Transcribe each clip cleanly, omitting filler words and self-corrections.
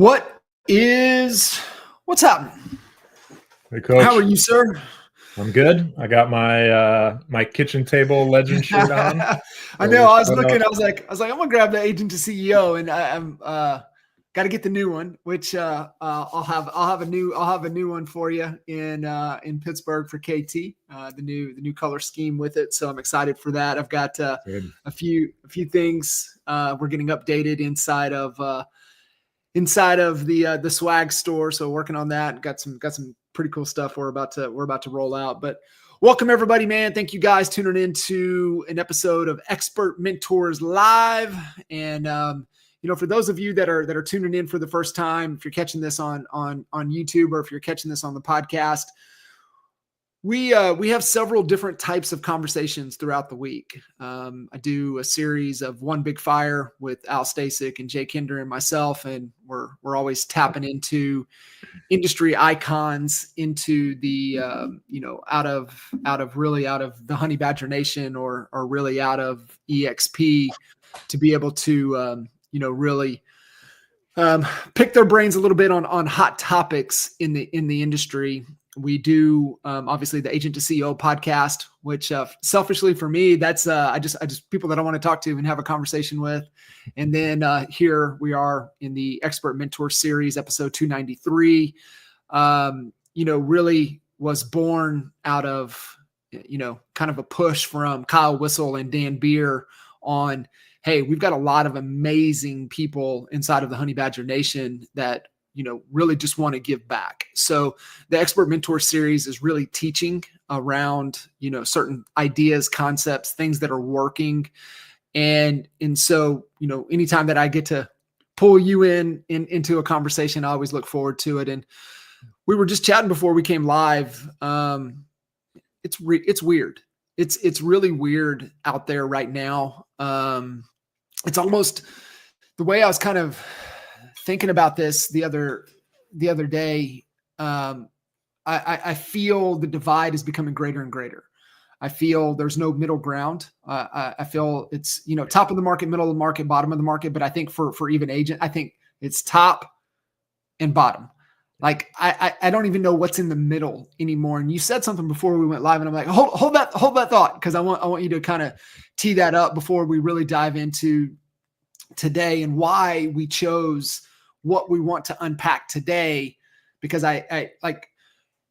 What's happening? Hey, Coach. How are you, sir? I'm good. I got my kitchen table legend shirt on. I know. I was looking. I was like, I'm gonna grab the agent to CEO, and I'm got to get the new one, which I'll have a new one for you in Pittsburgh for KT. The new color scheme with it. So I'm excited for that. I've got a few things we're getting updated inside of the swag store. So working on that. Got some pretty cool stuff we're about to roll out. But welcome everybody, man. Thank you guys tuning into an episode of Expert Mentors Live. And for those of you that are tuning in for the first time, if you're catching this on YouTube or if you're catching this on the podcast, we have several different types of conversations throughout the week. I do a series of One Big Fire with Al Stasic and Jay Kinder and myself, and we're always tapping into industry icons, into the out of the Honey Badger Nation or really out of EXP, to be able to really pick their brains a little bit on hot topics in the industry. We do obviously the Agent to CEO podcast, which selfishly for me, that's I just people that I want to talk to and have a conversation with. And then here we are in the Expert Mentor Series, episode 293. Really was born out of kind of a push from Kyle Whistle and Dan Beer on, hey, we've got a lot of amazing people inside of the Honey Badger Nation that really just want to give back. So the Expert Mentor Series is really teaching around, certain ideas, concepts, things that are working. And so, anytime that I get to pull you into a conversation, I always look forward to it. And we were just chatting before we came live. It's weird. It's really weird out there right now. It's almost the way I was kind of thinking about this the other day. I feel the divide is becoming greater and greater. I feel there's no middle ground. I feel it's, top of the market, middle of the market, bottom of the market. But I think for even agent, I think it's top and bottom. Like I don't even know what's in the middle anymore. And you said something before we went live, and I'm like, hold that thought, because I want you to kind of tee that up before we really dive into today and why we chose what we want to unpack today. Because I like,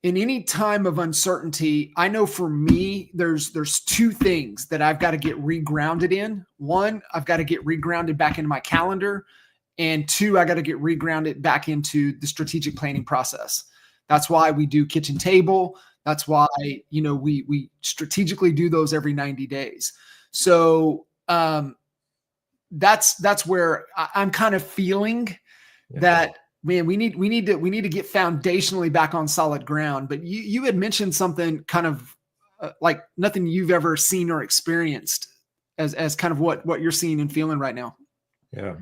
in any time of uncertainty, I know for me, there's two things that I've got to get regrounded in. One, I've got to get regrounded back into my calendar. And two, I got to get regrounded back into the strategic planning process. That's why we do kitchen table. That's why, we strategically do those every 90 days. So that's where I'm kind of feeling that, man, we need to get foundationally back on solid ground. But you had mentioned something kind of like nothing you've ever seen or experienced as kind of what you're seeing and feeling right now. Yeah.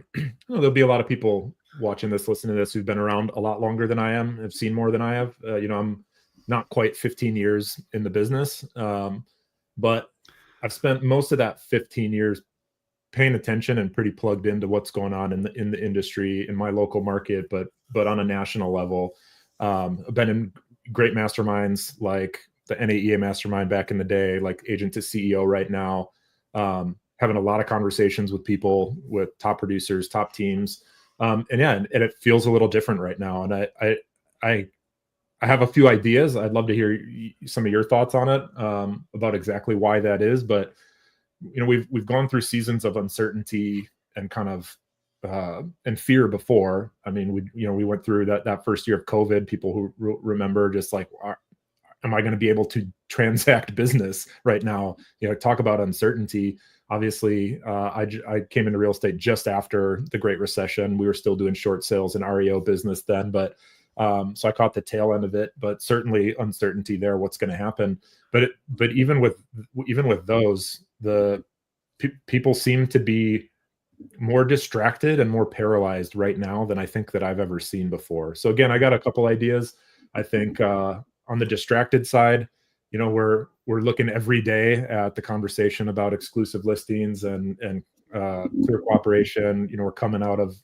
There'll be a lot of people watching this, listening to this, who've been around a lot longer than I am, have seen more than I have. I'm not quite 15 years in the business, but I've spent most of that 15 years paying attention and pretty plugged into what's going on in the industry, in my local market, but on a national level. I've been in great masterminds like the NAEA mastermind back in the day, like Agent to CEO right now, having a lot of conversations with people, with top producers, top teams. And it feels a little different right now. And I have a few ideas. I'd love to hear some of your thoughts on it, about exactly why that is. But we've gone through seasons of uncertainty and kind of and fear before. I mean, we went through that first year of COVID. People who remember, just like, am I going to be able to transact business right now? Talk about uncertainty. Obviously, I came into real estate just after the Great Recession. We were still doing short sales and REO business then, but so I caught the tail end of it. But certainly uncertainty there. What's going to happen? But even with those, people seem to be more distracted and more paralyzed right now than I think that I've ever seen before. So again, I got a couple ideas. I think on the distracted side, we're looking every day at the conversation about exclusive listings and clear cooperation. We're coming out of,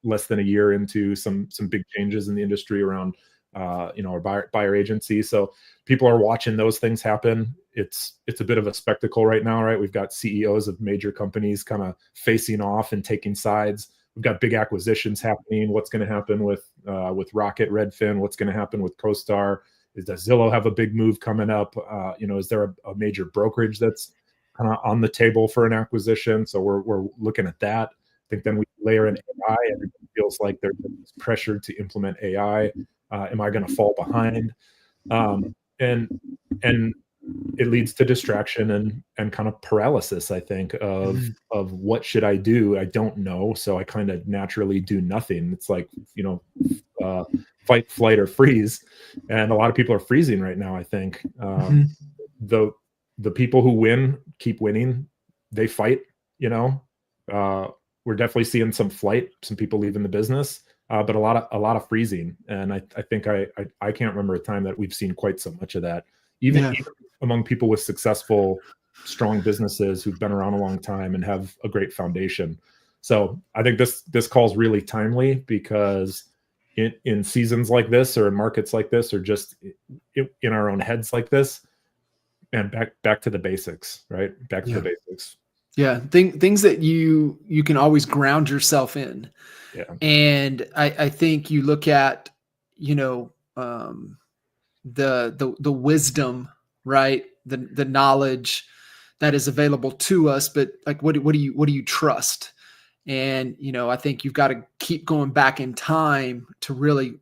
less than a year into some big changes in the industry around, our buyer agency. So people are watching those things happen. It's a bit of a spectacle right now, right? We've got CEOs of major companies kind of facing off and taking sides. We've got big acquisitions happening. What's going to happen with Rocket, Redfin? What's going to happen with CoStar? Does Zillow have a big move coming up? Is there a major brokerage that's kind of on the table for an acquisition? So we're looking at that. I think then we layer in AI. Everybody feels like there's pressure to implement AI. Am I going to fall behind? And it leads to distraction and kind of paralysis, I think, of what should I do? I don't know. So I kind of naturally do nothing. It's like, fight, flight, or freeze. And a lot of people are freezing right now, I think. The people who win keep winning. They fight, we're definitely seeing some flight, some people leaving the business, but a lot of freezing. And I think I can't remember a time that we've seen quite so much of that. Even among people with successful, strong businesses who've been around a long time and have a great foundation. So I think this call is really timely because in seasons like this, or in markets like this, or just in our own heads like this, and back to the basics, right? Back to the basics. Yeah, things that you can always ground yourself in. Yeah. And I think you look at, the wisdom, right? The knowledge that is available to us, but like, what do you trust? And, I think you've got to keep going back in time to really,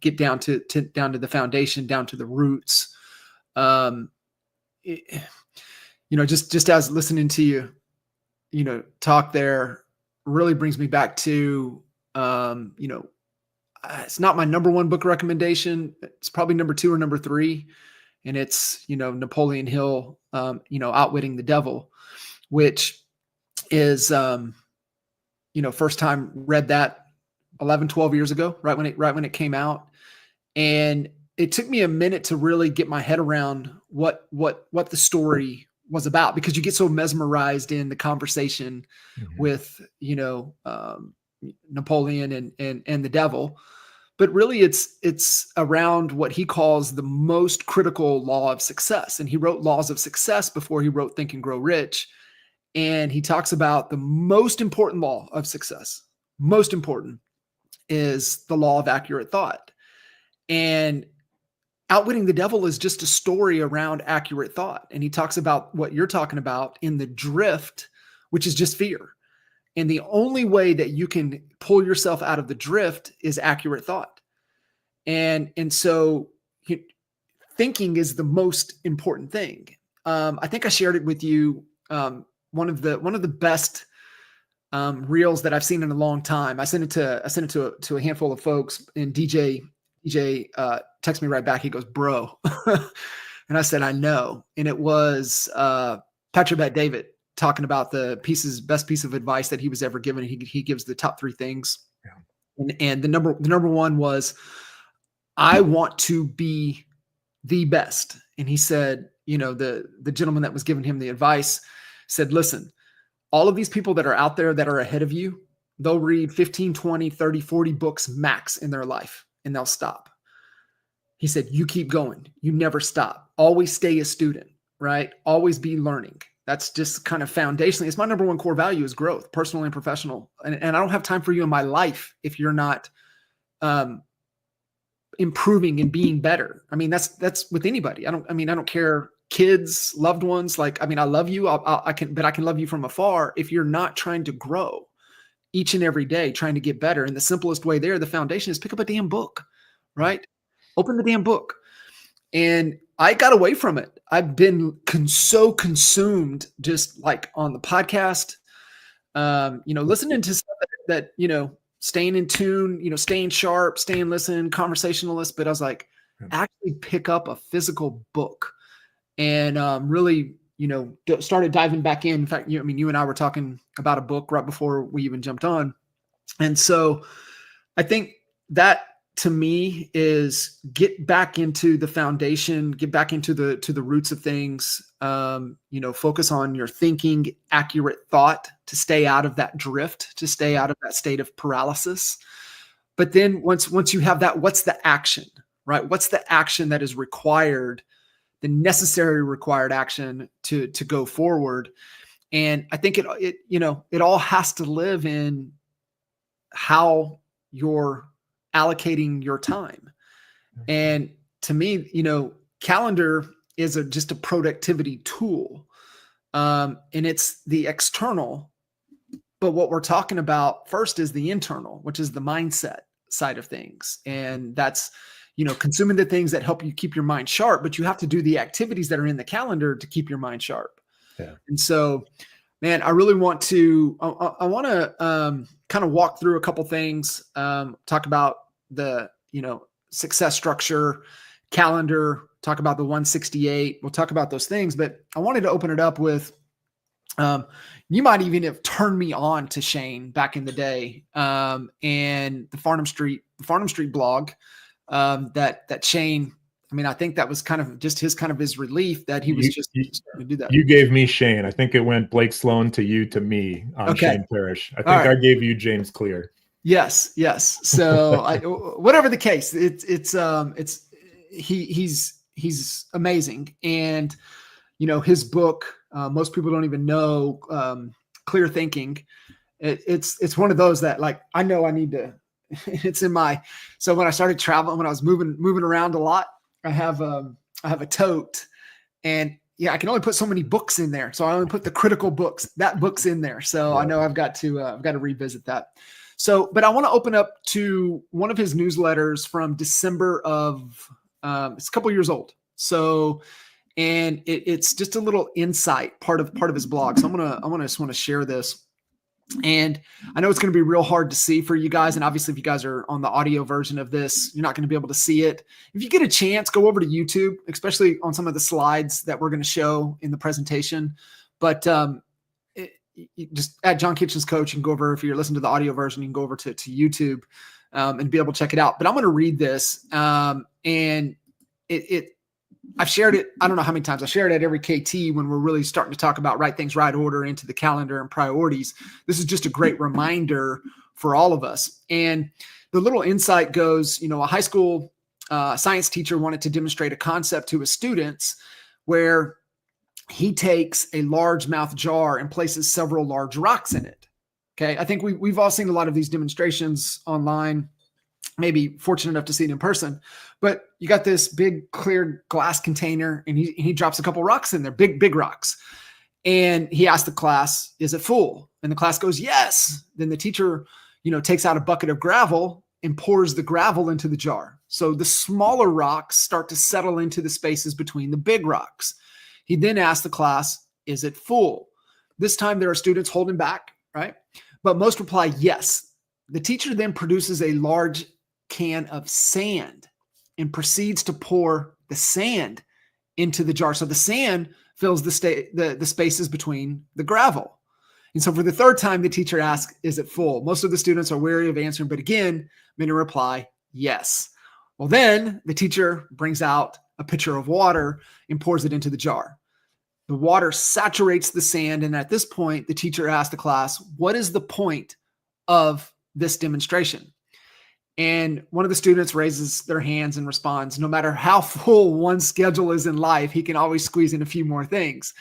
get down to the foundation, down to the roots. Just as listening to you, talk there really brings me back to, it's not my number one book recommendation. It's probably number 2 or number 3. And it's, Napoleon Hill, Outwitting the Devil, which is, first time read that 11, 12 years ago, right when it came out. And it took me a minute to really get my head around what the story was about, because you get so mesmerized in the conversation with, Napoleon and the devil. But really it's around what he calls the most critical law of success. And he wrote Laws of Success before he wrote Think and Grow Rich. And he talks about the most important law of success. Most important is the law of accurate thought. And Outwitting the Devil is just a story around accurate thought. And he talks about what you're talking about in the drift, which is just fear. And the only way that you can pull yourself out of the drift is accurate thought. And so thinking is the most important thing. I think I shared it with you. One of the best reels that I've seen in a long time. I sent it to a handful of folks, and DJ texted me right back. He goes, "Bro," and I said, "I know." And it was Patrick Bet-David talking about the best piece of advice that he was ever given. He gives the top 3 things, and the number one was, "I want to be the best." And he said, the gentleman that was giving him the advice said, "Listen, all of these people that are out there that are ahead of you, they'll read 15, 20, 30, 40 books max in their life, and they'll stop." He said, "You keep going. You never stop. Always stay a student, right? Always be learning." That's just kind of foundationally. It's my number one core value is growth, personal and professional. And I don't have time for you in my life if you're not improving and being better. I mean, that's with anybody. I don't care, kids, loved ones. Like, I love you. I can love you from afar if you're not trying to grow each and every day, trying to get better. And the simplest way there, the foundation, is pick up a damn book, right? Open the damn book. And I got away from it. I've been so consumed just like on the podcast, listening to stuff that staying in tune, staying sharp, staying listen, conversationalist. But I was like, actually pick up a physical book and really, started diving back in. In fact, you and I were talking about a book right before we even jumped on. And so I think that to me is get back into the foundation, get back into the roots of things. Focus on your thinking, accurate thought to stay out of that drift, to stay out of that state of paralysis. But then once you have that, what's the action, right? What's the action that is required, the necessary required action to go forward? And I think it all has to live in how you're allocating your time. And to me, calendar is just a productivity tool. And it's the external. But what we're talking about first is the internal, which is the mindset side of things. And that's, consuming the things that help you keep your mind sharp, but you have to do the activities that are in the calendar to keep your mind sharp. Yeah. And so, man, I really want to, I want to kind of walk through a couple things, talk about the, success structure, calendar, talk about the 168. We'll talk about those things, but I wanted to open it up with, you might even have turned me on to Shane back in the day, and the Farnham Street blog, that Shane, I think that was kind of just his relief that he was starting to do that. You gave me Shane. I think it went Blake Sloan to you to me on Shane Parrish. I think I gave you James Clear. Yes. So whatever the case, he's amazing. And, his book, most people don't even know, Clear Thinking. It's one of those that, like, I know I need to, so when I started traveling, when I was moving around a lot, I have a tote, and I can only put so many books in there. So I only put the critical books, that book's in there. So I know I've got to revisit that. So, but I want to open up to one of his newsletters from December of, it's a couple years old. So, and it's just a little insight part of his blog. So I just want to share this. And I know it's going to be real hard to see for you guys. And obviously if you guys are on the audio version of this, you're not going to be able to see it. If you get a chance, go over to YouTube, especially on some of the slides that we're going to show in the presentation. But, you just at John Kitchen's Coach, you can go over, if you're listening to the audio version, you can go over to YouTube, and be able to check it out. But I'm going to read this. And I've shared it. I don't know how many times I shared it at every KT when we're really starting to talk about right things, right order into the calendar and priorities. This is just a great reminder for all of us. And the little insight goes, a high school science teacher wanted to demonstrate a concept to his students where he takes a largemouth jar and places several large rocks in it. Okay. I think we've all seen a lot of these demonstrations online, maybe fortunate enough to see it in person, but you got this big clear glass container, and he drops a couple rocks in there, big rocks. And he asked the class, is it full? And the class goes, yes. Then the teacher, takes out a bucket of gravel and pours the gravel into the jar. So the smaller rocks start to settle into the spaces between the big rocks. He then asked the class, is it full? This time there are students holding back, right? But most reply, yes. The teacher then produces a large can of sand and proceeds to pour the sand into the jar. So the sand fills the spaces between the gravel. And so for the third time, the teacher asks, is it full? Most of the students are wary of answering, but again, many reply, yes. Well, then the teacher brings out a pitcher of water and pours it into the jar. The water saturates the sand. And at this point, the teacher asks the class, what is the point of this demonstration? And one of the students raises their hands and responds, no matter how full one's schedule is in life, he can always squeeze in a few more things.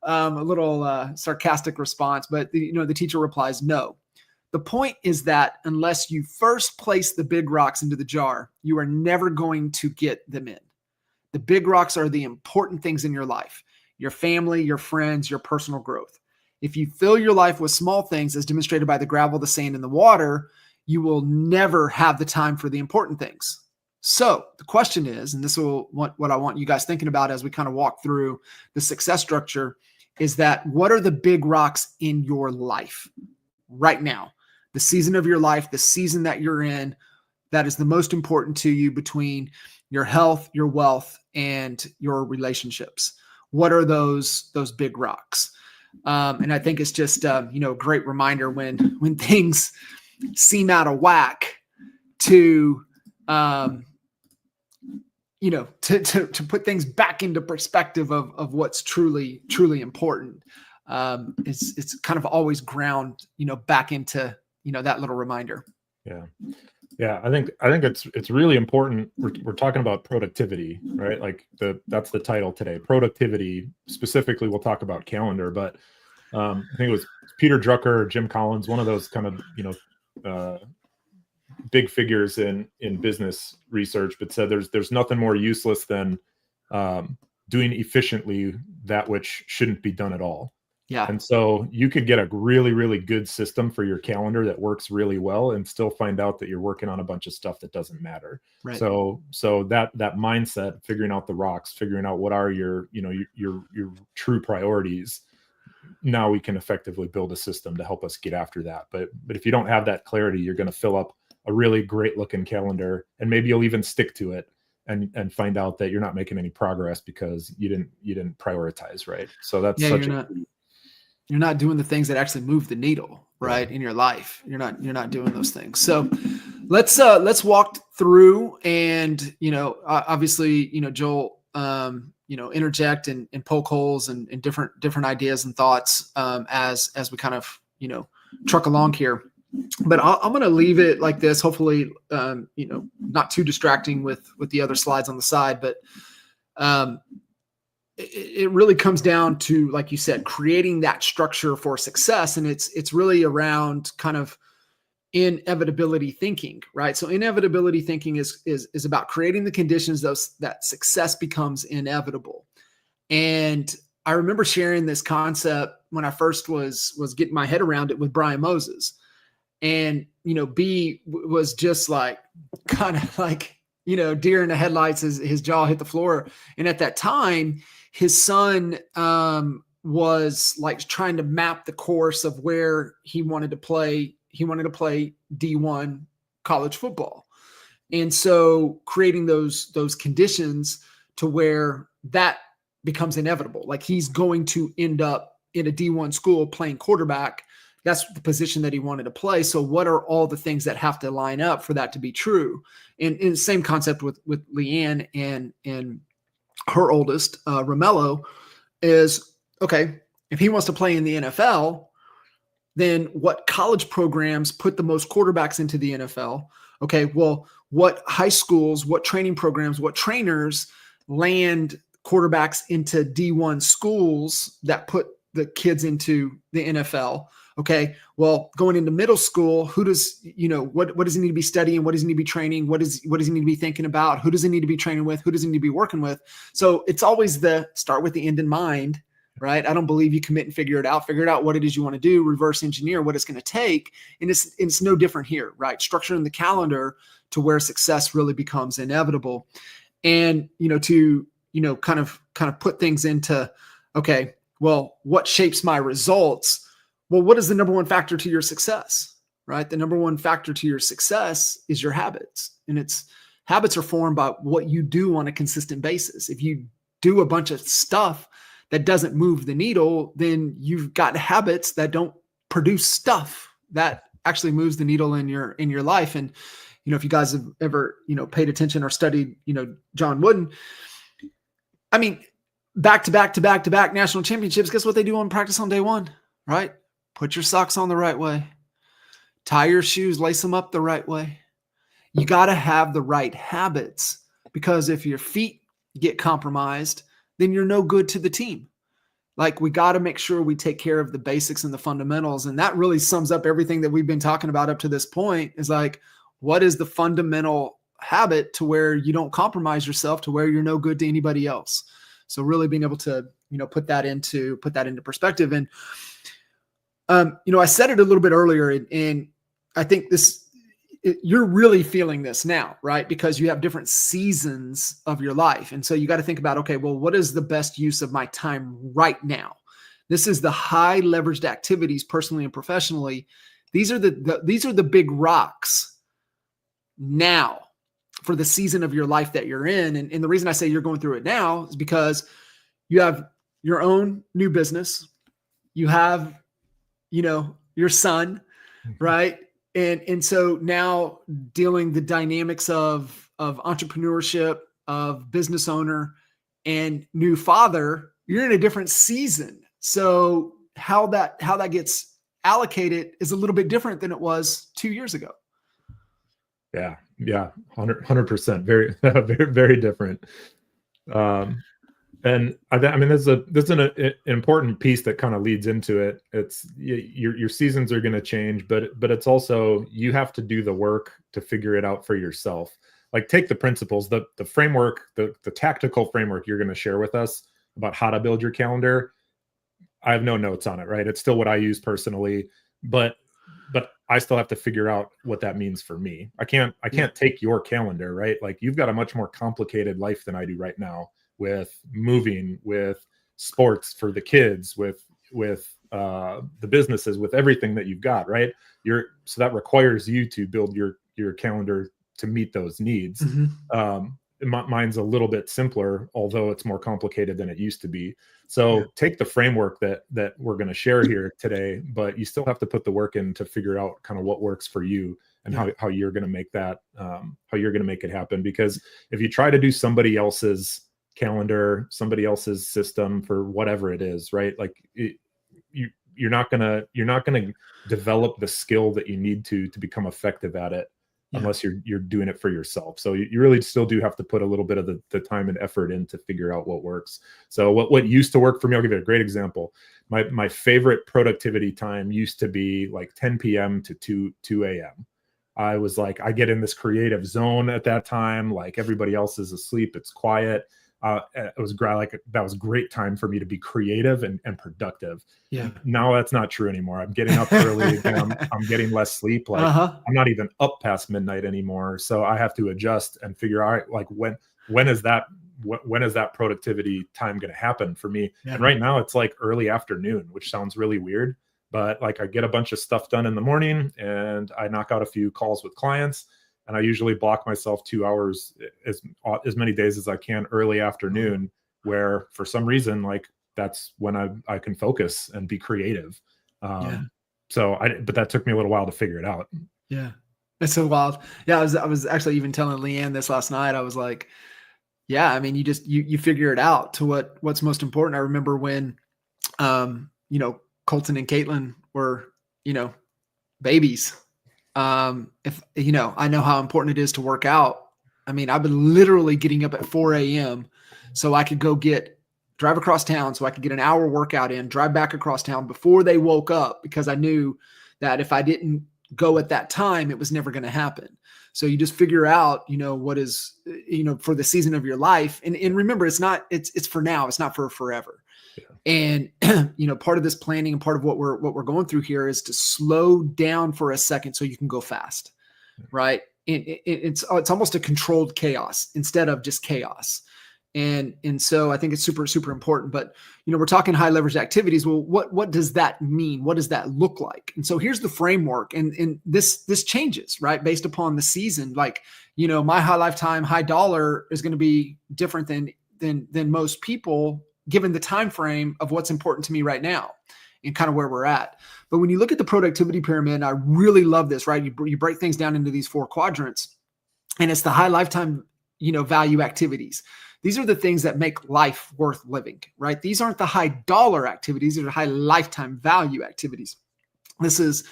A little sarcastic response, but the teacher replies, no. The point is that unless you first place the big rocks into the jar, you are never going to get them in. The big rocks are the important things in your life, your family, your friends, your personal growth. If you fill your life with small things, as demonstrated by the gravel, the sand, and the water, you will never have the time for the important things. So the question is, and this is what I want you guys thinking about as we kind of walk through the success structure, is that what are the big rocks in your life right now? The season of your life, the season that you're in, that is the most important to you between your health, your wealth, and your relationships. What are those big rocks? And I think it's just a great reminder when things seem out of whack to to put things back into perspective of what's truly important. It's kind of always ground, back into, that little reminder. Yeah. Yeah. I think it's really important. We're talking about productivity, right? Like that's the title today, productivity. Specifically, we'll talk about calendar, but I think it was Peter Drucker or Jim Collins, one of those kind of, big figures in business research, but said there's nothing more useless than doing efficiently that which shouldn't be done at all. Yeah. And so you could get a really, really good system for your calendar that works really well and still find out that you're working on a bunch of stuff that doesn't matter. Right. So that mindset, figuring out the rocks, figuring out what are your true priorities. Now we can effectively build a system to help us get after that. But if you don't have that clarity, you're going to fill up a really great looking calendar, and maybe you'll even stick to it and find out that you're not making any progress because you didn't prioritize, right? So that's you're not doing the things that actually move the needle, right, in your life. You're not doing those things. So let's walk through, and obviously, Joel, interject and poke holes and different ideas and thoughts as we kind of truck along here. But I'm going to leave it like this. Hopefully, not too distracting with the other slides on the side, but it really comes down to, like you said, creating that structure for success. And it's really around kind of inevitability thinking, right? So inevitability thinking is about creating the conditions that success becomes inevitable. And I remember sharing this concept when I first was getting my head around it with Brian Moses. And, B was just like, kind of like, deer in the headlights as his jaw hit the floor. And at that time, his son was like trying to map the course of where he wanted to play. He wanted to play D1 college football. And so creating those conditions to where that becomes inevitable. Like he's going to end up in a D1 school playing quarterback. That's the position that he wanted to play. So what are all the things that have to line up for that to be true? And the same concept with Leanne and her oldest, Romello, is, okay, if he wants to play in the NFL, then what college programs put the most quarterbacks into the NFL? Okay, well, what high schools, what training programs, what trainers land quarterbacks into D1 schools that put the kids into the NFL? Okay, well, going into middle school, who does, what does he need to be studying? What does he need to be training? What does he need to be thinking about? Who does he need to be training with? Who does he need to be working with? So it's always start with the end in mind, right? I don't believe you commit and figure it out. Figure out what it is you want to do, reverse engineer what it's going to take. And it's no different here, right? Structuring the calendar to where success really becomes inevitable. And, to kind of put things into, okay, well, what shapes my results? Well, what is the number one factor to your success, right? The number one factor to your success is your habits. And habits are formed by what you do on a consistent basis. If you do a bunch of stuff that doesn't move the needle, then you've got habits that don't produce stuff that actually moves the needle in your life. And, if you guys have ever, paid attention or studied, John Wooden, I mean, back to back national championships, guess what they do on practice on day one, right? Put your socks on the right way, tie your shoes, lace them up the right way. You got to have the right habits, because if your feet get compromised, then you're no good to the team. Like, we got to make sure we take care of the basics and the fundamentals. And that really sums up everything that we've been talking about up to this point, is like, what is the fundamental habit to where you don't compromise yourself to where you're no good to anybody else? So really being able to, put that into perspective. And, I said it a little bit earlier, and I think you're really feeling this now, right? Because you have different seasons of your life. And so you got to think about, okay, well, what is the best use of my time right now? This is the high leveraged activities, personally and professionally. These are the big rocks now for the season of your life that you're in. And the reason I say you're going through it now is because you have your own new business. You have, your son, right? And so now dealing the dynamics of entrepreneurship, of business owner and new father, you're in a different season. So how that gets allocated is a little bit different than it was 2 years ago. Yeah. 100%. Very, very, very different. And I mean, there's an important piece that kind of leads into it. It's your seasons are going to change, but it's also, you have to do the work to figure it out for yourself. Like, take the principles, the framework, the tactical framework you're going to share with us about how to build your calendar. I have no notes on it, right? It's still what I use personally, but I still have to figure out what that means for me. I can't take your calendar, right? Like, you've got a much more complicated life than I do right now, with moving, with sports for the kids, with the businesses, with everything that you've got, right? So that requires you to build your calendar to meet those needs. Mine's a little bit simpler, although it's more complicated than it used to be. So take the framework that we're going to share here today, but you still have to put the work in to figure out kind of what works for you and how you're going to make that, how you're going to make it happen. Because if you try to do somebody else's calendar, somebody else's system for whatever it is, right? Like, you're not gonna develop the skill that you need to become effective at it unless you're doing it for yourself. So you really still do have to put a little bit of the time and effort in to figure out what works. So what used to work for me, I'll give you a great example. My favorite productivity time used to be like 10 p.m. to 2 a.m. I was like, I get in this creative zone at that time. Like, everybody else is asleep. It's quiet. It was that was a great time for me to be creative and productive. Yeah. Now that's not true anymore. I'm getting up early again. I'm getting less sleep. Like, I'm not even up past midnight anymore. So I have to adjust and figure out, like, when is that productivity time going to happen for me? Yeah. And right now it's like early afternoon, which sounds really weird, but like, I get a bunch of stuff done in the morning and I knock out a few calls with clients. And I usually block myself 2 hours as many days as I can early afternoon, where for some reason, like, that's when I can focus and be creative. But that took me a little while to figure it out. Yeah. It's so wild. Yeah. I was actually even telling Leanne this last night. I was like, yeah, I mean, you figure it out to what's most important. I remember when, Colton and Caitlin were, babies. If I know how important it is to work out. I mean, I've been literally getting up at 4 a.m. so I could go drive across town so I could get an hour workout in, drive back across town before they woke up, because I knew that if I didn't go at that time, it was never going to happen. So you just figure out, what is, for the season of your life. And remember, it's for now, it's not for forever. And, part of this planning and part of what we're going through here is to slow down for a second so you can go fast, right? It's almost a controlled chaos instead of just chaos. And so I think it's super, super important, but, we're talking high leverage activities. Well, what does that mean? What does that look like? And so here's the framework, and this changes, right? Based upon the season. Like, my high lifetime, high dollar is going to be different than most people, given the time frame of what's important to me right now and kind of where we're at. But when you look at the productivity pyramid, I really love this, right? You break things down into these 4 quadrants, and it's the high lifetime, value activities. These are the things that make life worth living, right? These aren't the high dollar activities. These are high lifetime value activities. This is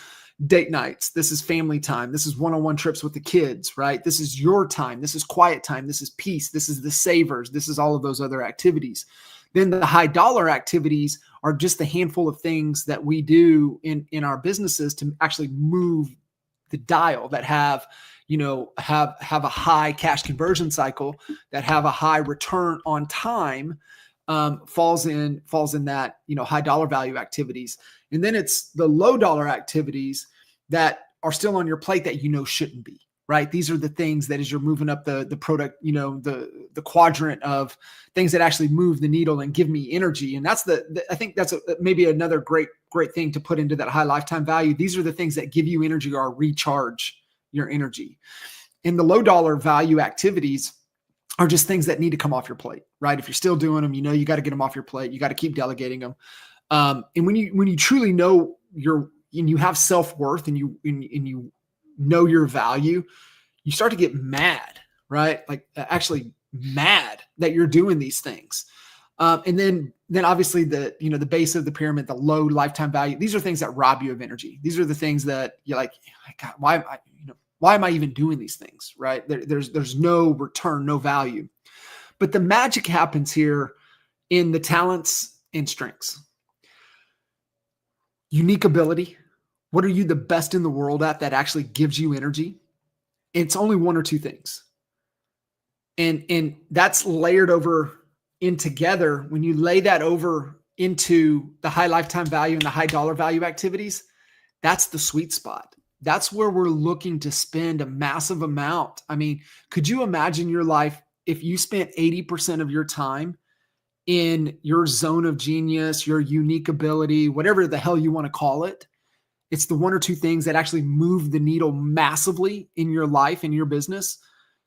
date nights. This is family time. This is one-on-one trips with the kids, right? This is your time. This is quiet time. This is peace. This is the savers. This is all of those other activities. Then the high dollar activities are just the handful of things that we do in our businesses to actually move the dial, that have a high cash conversion cycle, that have a high return on time, falls in that, high dollar value activities. And then it's the low dollar activities that are still on your plate that shouldn't be. Right. These are the things that, as you're moving up the product, the quadrant of things that actually move the needle and give me energy. And that's I think that's maybe another great thing to put into that high lifetime value. These are the things that give you energy or recharge your energy. And the low dollar value activities are just things that need to come off your plate, right? If you're still doing them, you got to get them off your plate. You got to keep delegating them. And when you truly know and you have self-worth, and you know your value, you start to get mad, right? Like actually mad that you're doing these things. And then obviously the base of the pyramid, the low lifetime value, these are things that rob you of energy. These are the things that you're like, God, why am I even doing these things? Right. There's no return, no value. But the magic happens here in the talents and strengths. Unique ability. What are you the best in the world at that actually gives you energy? It's only one or two things. And that's layered over in together. When you lay that over into the high lifetime value and the high dollar value activities, that's the sweet spot. That's where we're looking to spend a massive amount. I mean, could you imagine your life if you spent 80% of your time in your zone of genius, your unique ability, whatever the hell you want to call it? It's the one or two things that actually move the needle massively in your life, in your business.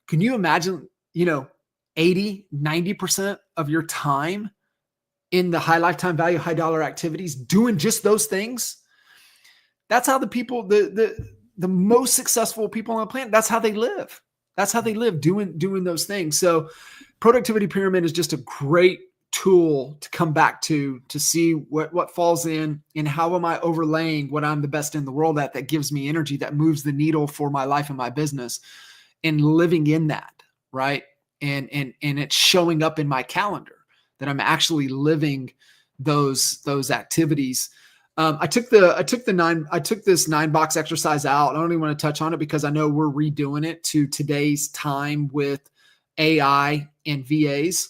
Can you imagine, 80, 90% of your time in the high lifetime value, high dollar activities, doing just those things? That's how the people, the most successful people on the planet, that's how they live. That's how they live, doing those things. So productivity pyramid is just a great tool to come back to see what falls in and how am I overlaying what I'm the best in the world at that gives me energy, that moves the needle for my life and my business, and living in that, right? And it's showing up in my calendar that I'm actually living those activities. I took this 9-box exercise out. I don't even want to touch on it because I know we're redoing it to today's time with AI and VAs.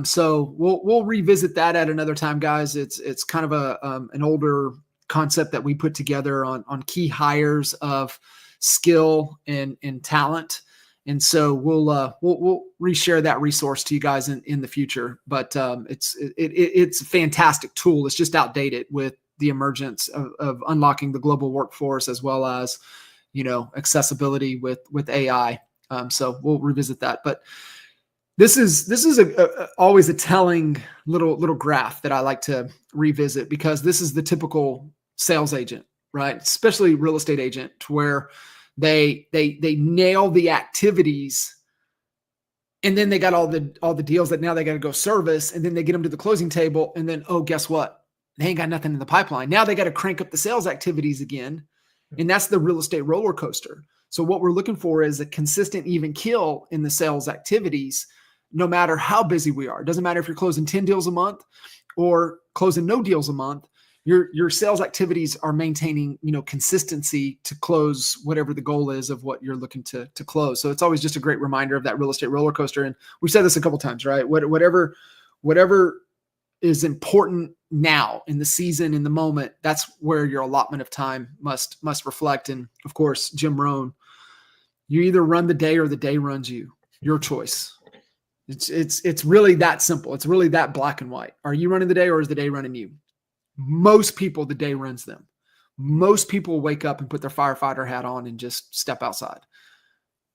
So we'll revisit that at another time, guys. It's kind of an older concept that we put together on key hires of skill and talent. And so we'll reshare that resource to you guys in the future. But it's a fantastic tool. It's just outdated with the emergence of unlocking the global workforce as well as accessibility with AI. So we'll revisit that. But this is always a telling little graph that I like to revisit because this is the typical sales agent, right? Especially real estate agent, where they nail the activities, and then they got all the deals that now they got to go service, and then they get them to the closing table, and then guess what? They ain't got nothing in the pipeline. Now they got to crank up the sales activities again, and that's the real estate roller coaster. So what we're looking for is a consistent even kill in the sales activities, no matter how busy we are. It doesn't matter if you're closing 10 deals a month or closing no deals a month. Your sales activities are maintaining, consistency to close whatever the goal is of what you're looking to close. So it's always just a great reminder of that real estate roller coaster. And we've said this a couple of times, right? Whatever is important now in the season, in the moment, that's where your allotment of time must reflect. And of course, Jim Rohn, you either run the day or the day runs you. Your choice. It's really that simple. It's really that black and white. Are you running the day or is the day running you? Most people, the day runs them. Most people wake up and put their firefighter hat on and just step outside.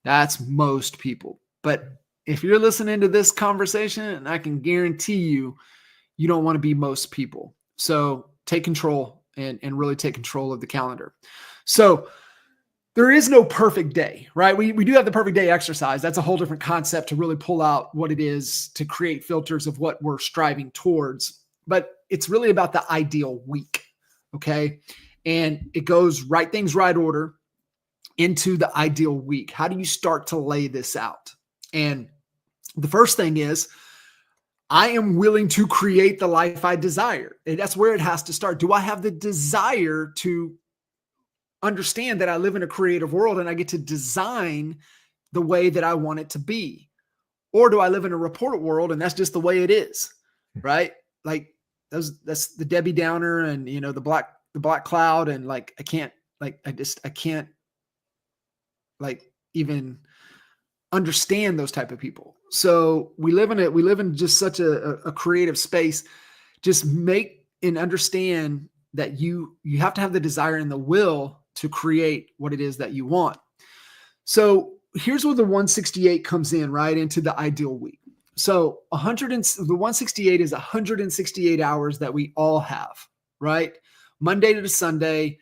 That's most people. But if you're listening to this conversation, I can guarantee you don't want to be most people. So take control and really take control of the calendar. So there is no perfect day, right? We do have the perfect day exercise. That's a whole different concept to really pull out what it is to create filters of what we're striving towards. But it's really about the ideal week, okay? And it goes right things, right order into the ideal week. How do you start to lay this out? And the first thing is, I am willing to create the life I desire. And that's where it has to start. Do I have the desire to understand that I live in a creative world and I get to design the way that I want it to be? Or do I live in a reported world and that's just the way it is, right? Like that's the Debbie Downer and, the black cloud. And like, I can't even understand those type of people. So we live in just such a creative space. Just make and understand that you have to have the desire and the will to create what it is that you want. So here's where the 168 comes in, right into the ideal week. So the 168 is 168 hours that we all have, right? Monday to Sunday,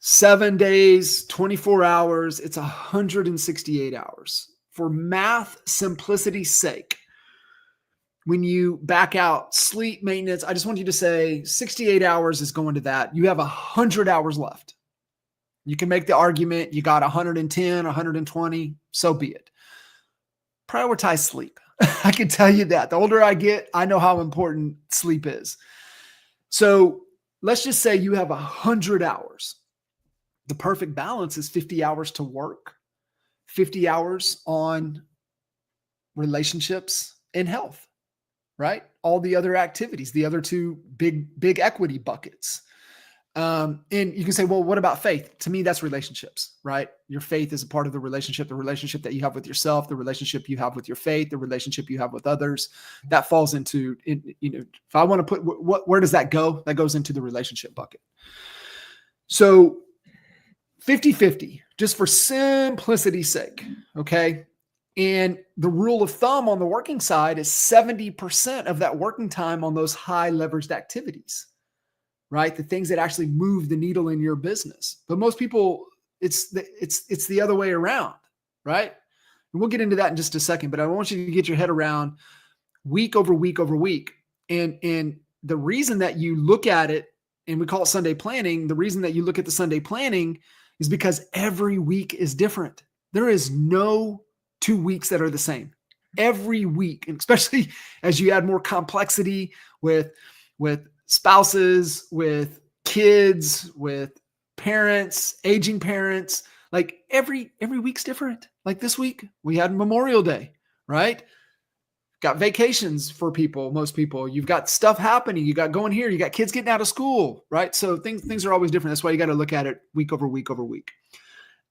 7 days, 24 hours, it's 168 hours. For math simplicity's sake, when you back out sleep maintenance, I just want you to say 68 hours is going to that. You have 100 hours left. You can make the argument you got 110, 120, so be it. Prioritize sleep. I can tell you that. The older I get, I know how important sleep is. So let's just say you have 100 hours. The perfect balance is 50 hours to work, 50 hours on relationships and health, right? All the other activities, the other two big equity buckets. And you can say, well, what about faith? To me, that's relationships, right? Your faith is a part of the relationship that you have with yourself, the relationship you have with your faith, the relationship you have with others. That falls into, if I want to put, where does that go? That goes into the relationship bucket. So 50-50, just for simplicity's sake, okay? And the rule of thumb on the working side is 70% of that working time on those high leveraged activities, right? The things that actually move the needle in your business. But most people, it's the other way around, right? And we'll get into that in just a second, but I want you to get your head around week over week over week. And the reason that you look at it, and we call it Sunday planning, the reason that you look at the Sunday planning is because every week is different. There is no 2 weeks that are the same. Every week, and especially as you add more complexity with spouses, with kids, with parents, aging parents, like every week's different. Like this week, we had Memorial Day, right? Got vacations for people, most people. You've got stuff happening. You got going here. You got kids getting out of school, right? So things are always different. That's why you got to look at it week over week over week.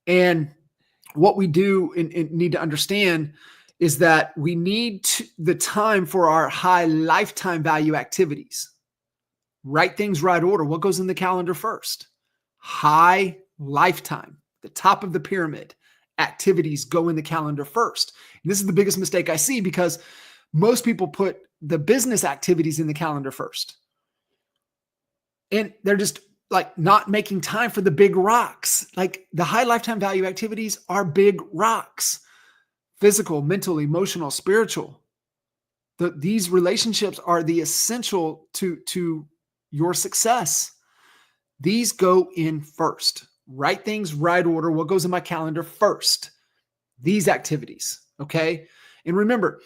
And what we do and need to understand is that we need the time for our high lifetime value activities. Right things, right order. What goes in the calendar first? High lifetime, the top of the pyramid. Activities go in the calendar first. And this is the biggest mistake I see because most people put the business activities in the calendar first. And they're just like not making time for the big rocks. Like the high lifetime value activities are big rocks. Physical, mental, emotional, spiritual. These relationships are the essential to your success. These go in first. Right things, right order. What goes in my calendar first? These activities, okay? And remember,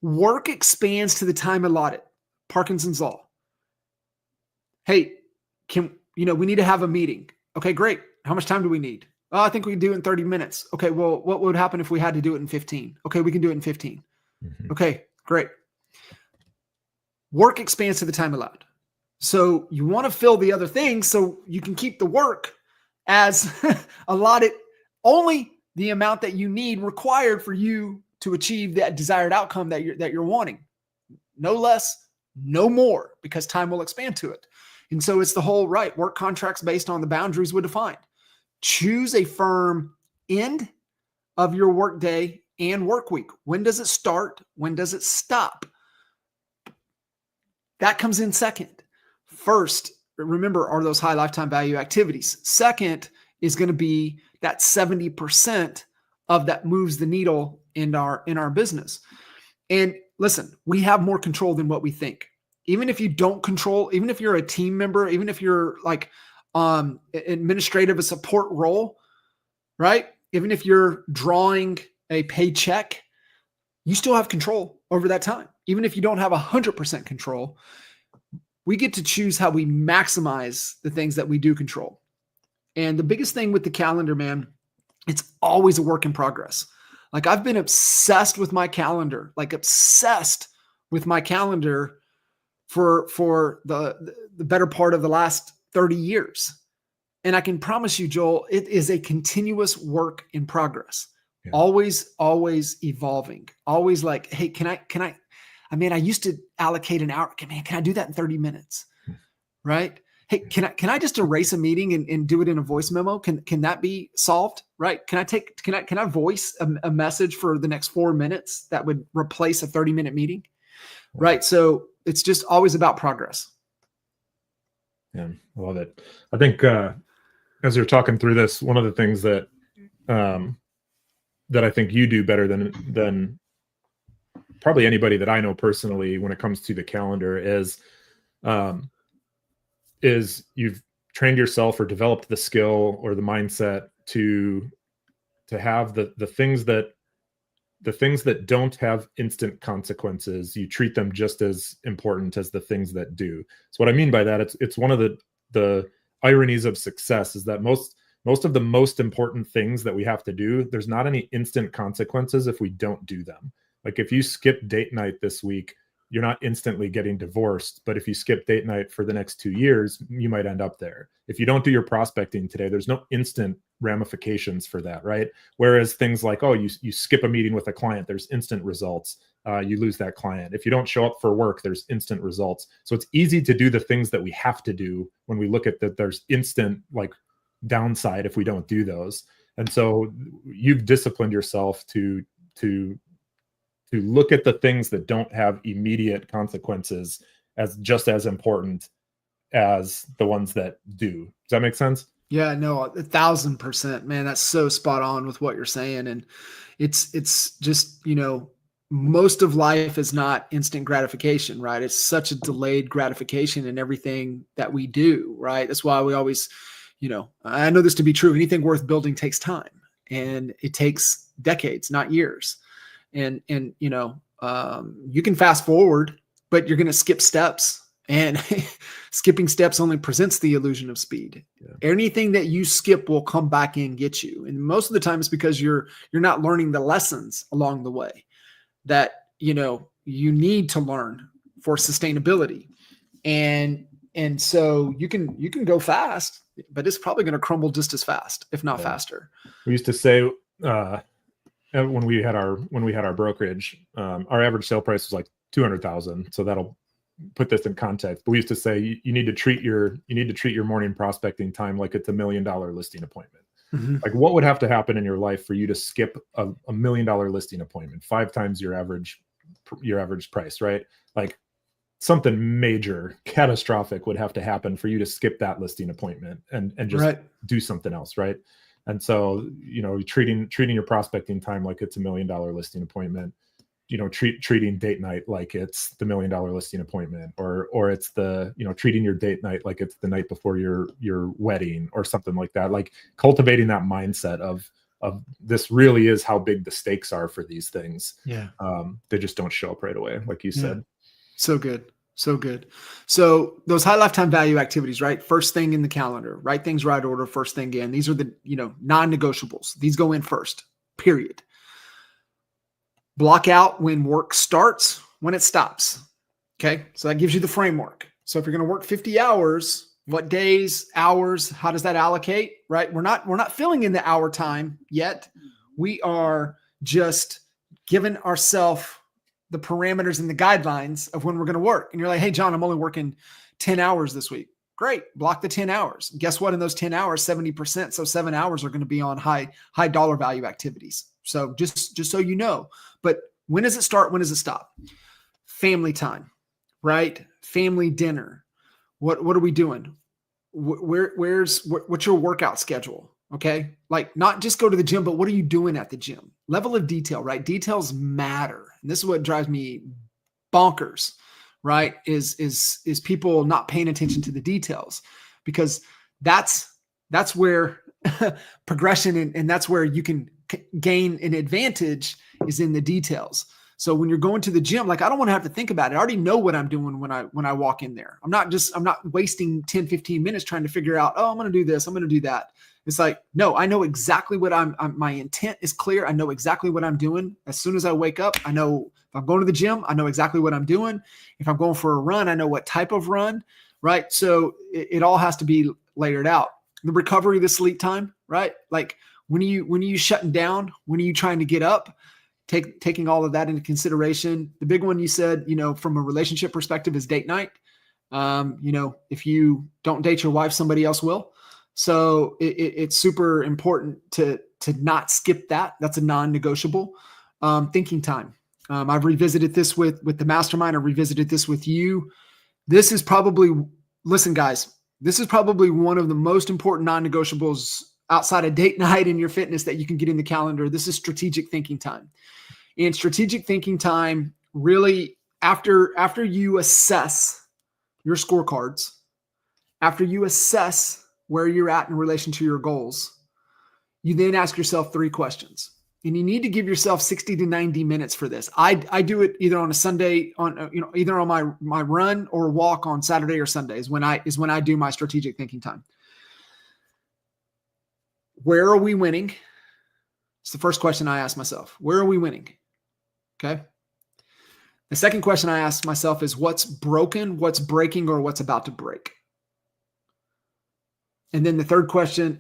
work expands to the time allotted. Parkinson's law. Hey, we need to have a meeting. Okay, great. How much time do we need? Oh, I think we can do it in 30 minutes. Okay, well, what would happen if we had to do it in 15? Okay, we can do it in 15. Mm-hmm. Okay, great. Work expands to the time allowed. So you want to fill the other things so you can keep the work as allotted, only the amount that you need required for you to achieve that desired outcome that you're wanting. No less, no more, because time will expand to it. And so it's the whole right work contracts based on the boundaries we defined. Choose a firm end of your work day and work week. When does it start? When does it stop? That comes in second. First, remember, are those high lifetime value activities. Second is going to be that 70% of that moves the needle in our business. And listen, we have more control than what we think. Even if you don't control, even if you're a team member, even if you're like administrative, a support role, right? Even if you're drawing a paycheck, you still have control over that time. Even if you don't have 100% control, we get to choose how we maximize the things that we do control. And the biggest thing with the calendar, man, it's always a work in progress. Like I've been obsessed with my calendar, for the better part of the last 30 years. And I can promise you, Joel, it is a continuous work in progress. Yeah. Always evolving. Always like, hey, I used to allocate an hour. Man, can I do that in 30 minutes? Right? Hey, can I just erase a meeting and do it in a voice memo? Can that be solved? Right? Can I voice a message for the next 4 minutes that would replace a 30-minute meeting? Right. So it's just always about progress. Yeah, I love it. I think as you're talking through this, one of the things that that I think you do better than probably anybody that I know personally when it comes to the calendar is you've trained yourself or developed the skill or the mindset to have the things that don't have instant consequences. You treat them just as important as the things that do. So what I mean by that, it's one of the ironies of success is that most of the most important things that we have to do, there's not any instant consequences if we don't do them. Like if you skip date night this week, you're not instantly getting divorced. But if you skip date night for the next 2 years, you might end up there. If you don't do your prospecting today, there's no instant ramifications for that, right? Whereas things like, oh, you skip a meeting with a client, there's instant results. You lose that client. If you don't show up for work, there's instant results. So it's easy to do the things that we have to do when we look at that. There's instant like downside if we don't do those. And so you've disciplined yourself to look at the things that don't have immediate consequences as just as important as the ones that do. Does that make sense? Yeah, no, 1,000%, man. That's so spot on with what you're saying. And it's just, most of life is not instant gratification, right? It's such a delayed gratification in everything that we do, right? That's why we always, I know this to be true. Anything worth building takes time, and it takes decades, not years. And you can fast forward, but you're going to skip steps, and skipping steps only presents the illusion of speed. Yeah. Anything that you skip will come back and get you. And most of the time it's because you're not learning the lessons along the way that, you need to learn for sustainability. And so you can go fast, but it's probably going to crumble just as fast, if not faster. We used to say, when we had our brokerage, our average sale price was like 200,000. So that'll put this in context. But we used to say you need to treat your morning prospecting time like it's $1 million listing appointment. Mm-hmm. Like what would have to happen in your life for you to skip a $1 million listing appointment, 5 times your average price, right? Like something major, catastrophic would have to happen for you to skip that listing appointment and just do something else, right? And so, treating your prospecting time like it's $1 million listing appointment, treating date night like it's the $1 million listing appointment, or it's the, treating your date night like it's the night before your wedding or something like that. Like cultivating that mindset of this really is how big the stakes are for these things. Yeah. They just don't show up right away, like you said. So good. So good. So those high lifetime value activities, right? First thing in the calendar, right things, right order, first thing in. These are the, non-negotiables. These go in first, period. Block out when work starts, when it stops. Okay. So that gives you the framework. So if you're going to work 50 hours, what days, hours, how does that allocate, right? We're not filling in the hour time yet. We are just giving ourselves the parameters and the guidelines of when we're going to work. And you're like, hey, John, I'm only working 10 hours this week. Great. Block the 10 hours. Guess what? In those 10 hours, 70%. So 7 hours are going to be on high dollar value activities. So just so you know, but when does it start? When does it stop? Family time, right? Family dinner. What are we doing? What's your workout schedule? Okay. Like not just go to the gym, but what are you doing at the gym? Level of detail, right? Details matter. And this is what drives me bonkers, right? Is people not paying attention to the details, because that's where progression and that's where you can gain an advantage is in the details. So when you're going to the gym, like I don't want to have to think about it. I already know what I'm doing when I walk in there. I'm not wasting 10, 15 minutes trying to figure out, oh, I'm going to do this, I'm going to do that. It's like, no, I know exactly what my intent is clear. I know exactly what I'm doing. As soon as I wake up, I know if I'm going to the gym, I know exactly what I'm doing. If I'm going for a run, I know what type of run, right? So it all has to be layered out. The recovery, the sleep time, right? Like when are you shutting down? When are you trying to get up? Taking all of that into consideration. The big one you said, from a relationship perspective is date night. If you don't date your wife, somebody else will. So it's super important to not skip that. That's a non-negotiable. Thinking time. I've revisited this with the mastermind. I revisited this with you. This is probably, listen, guys, This is probably one of the most important non-negotiables outside of date night in your fitness that you can get in the calendar. This is strategic thinking time. And strategic thinking time really, after you assess your scorecards, after you assess where you're at in relation to your goals, you then ask yourself 3 questions. And you need to give yourself 60 to 90 minutes for this. I do it either on a Sunday, either on my run or walk on Saturday or Sunday is when I do my strategic thinking time. Where are we winning? It's the first question I ask myself. Where are we winning? Okay. The second question I ask myself is what's broken, what's breaking, or what's about to break? And then the third question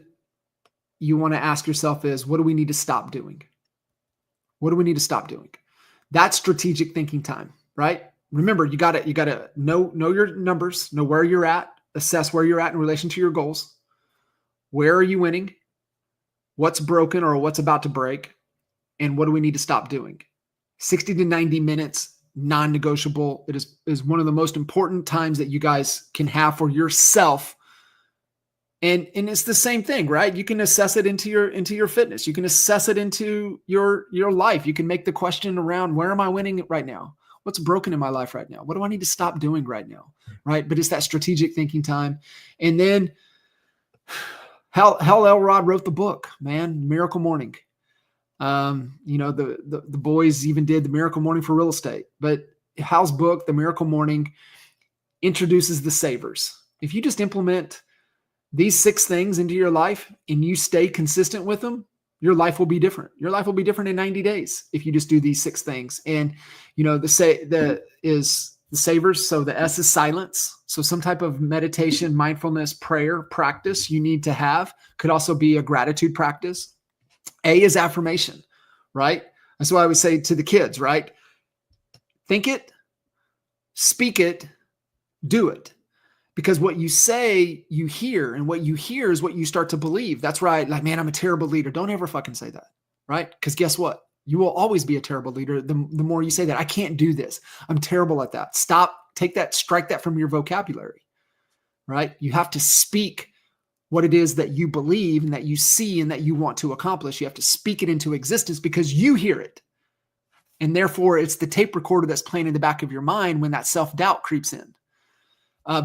you want to ask yourself is, what do we need to stop doing? What do we need to stop doing? That's strategic thinking time, right? Remember, you got to know your numbers, know where you're at, assess where you're at in relation to your goals. Where are you winning? What's broken or what's about to break? And what do we need to stop doing? 60 to 90 minutes, non-negotiable. It is one of the most important times that you guys can have for yourself. And it's the same thing, right? You can assess it into your fitness. You can assess it into your life. You can make the question around, where am I winning right now? What's broken in my life right now? What do I need to stop doing right now? Right. But it's that strategic thinking time. And then Hal Elrod wrote the book, man, Miracle Morning. The boys even did the Miracle Morning for real estate, but Hal's book, The Miracle Morning, introduces the savers. If you just implement these 6 things into your life and you stay consistent with them, your life will be different. Your life will be different in 90 days if you just do these 6 things. And the savers. So the S is silence. So some type of meditation, mindfulness, prayer practice you need to have. Could also be a gratitude practice. A is affirmation, right? That's why I would say to the kids, right? Think it, speak it, do it. Because what you say, you hear, and what you hear is what you start to believe. That's right. Like, man, I'm a terrible leader. Don't ever fucking say that, right? Because guess what? You will always be a terrible leader. The more you say that, I can't do this. I'm terrible at that. Stop, take that, strike that from your vocabulary, right? You have to speak what it is that you believe and that you see and that you want to accomplish. You have to speak it into existence because you hear it. And therefore, it's the tape recorder that's playing in the back of your mind when that self-doubt creeps in.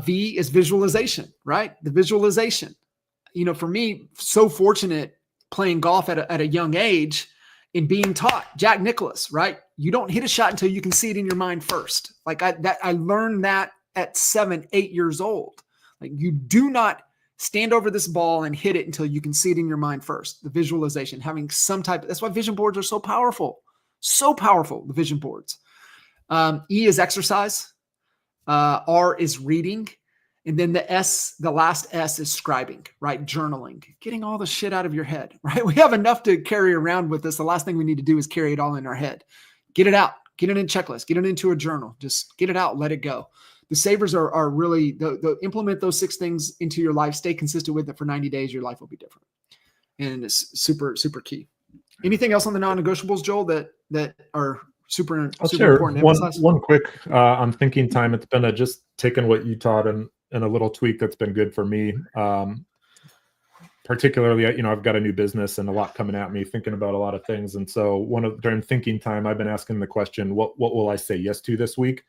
V is visualization, right? The visualization. For me, so fortunate playing golf at a young age and being taught, Jack Nicklaus, right? You don't hit a shot until you can see it in your mind first. Like I learned that at 7, 8 years old. Like you do not stand over this ball and hit it until you can see it in your mind first. The visualization, having some type. That's why vision boards are so powerful. So powerful, the vision boards. E is exercise. R is reading. And then the last S is scribing, right? Journaling, getting all the shit out of your head, right? We have enough to carry around with us. The last thing we need to do is carry it all in our head. Get it out, get it in a checklist, get it into a journal, just get it out, let it go. The savers are really, the implement those 6 things into your life, stay consistent with it for 90 days, your life will be different. And it's super, super key. Anything else on the non-negotiables, Joel, that are super important to emphasize? One quick on thinking time. It's been just taking what you taught and a little tweak that's been good for me. Particularly, I've got a new business and a lot coming at me, thinking about a lot of things. And so during thinking time, I've been asking the question, what will I say yes to this week?